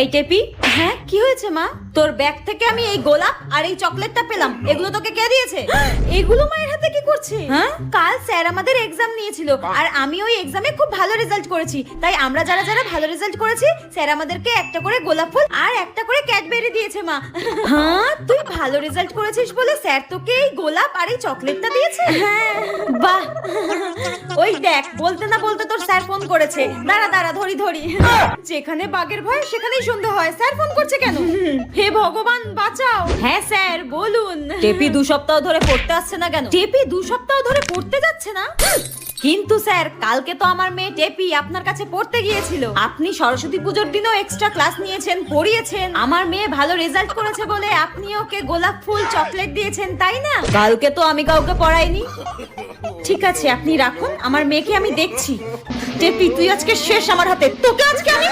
এই টেপি, হ্যাঁ কি হয়েছে মা? তোর ব্যাগ থেকে আমি এই গোলাপ আর এই চকলেটটা পেলাম, এগুলো তোকে কে দিয়েছে? এগুলো মায়ের হাতে কি করছে? হ্যাঁ, কাল স্যার আমাদের এক্সাম নিয়েছিল আর আমি ওই এক্সামে খুব ভালো রেজাল্ট করেছি, তাই আমরা যারা যারা ভালো রেজাল্ট করেছি স্যার আমাদেরকে একটা করে গোলাপ ফুল আর একটা করে ক্যাডবেরি দিয়েছে মা। হ্যাঁ, তুই ভালো রেজাল্ট করেছিস বলে স্যার তোকে এই গোলাপ আর এই চকলেটটা দিয়েছে? হ্যাঁ, বাহ। ওই দেখ, বলতে না বলতে তোর স্যার ফোন করেছে। দাঁড়া দাঁড়া, ধরি ধরি। যেখানে বাঘের ভয় সেখানেই সন্ধে হয়। স্যার ফোন করছে কেন? হে ভগবান বাঁচাও। হ্যাঁ স্যার বলুন। টেপি 2 সপ্তাহ ধরে পড়তে আসছে না কেন? টেপি 2 সপ্তাহ ধরে পড়তে যাচ্ছে না? কিন্তু স্যার, কালকে তো আমার মেয়ে টেপি আপনার কাছে পড়তে গিয়েছিল। আপনি সরস্বতী পুজোর দিনও এক্সট্রা ক্লাস নিয়েছেন, পড়িয়েছেন। আমার মেয়ে ভালো রেজাল্ট করেছে বলে আপনি ওকে গোলাপ ফুল চকলেট দিয়েছেন, তাই না? কালকে তো আমি কাউকে পড়াইনি। ঠিক আছে, আপনি রাখুন, আমার মেয়েকে আমি দেখছি। টেপি তুই আজকে শেষ আমার হাতে, তোকে আজকে আমি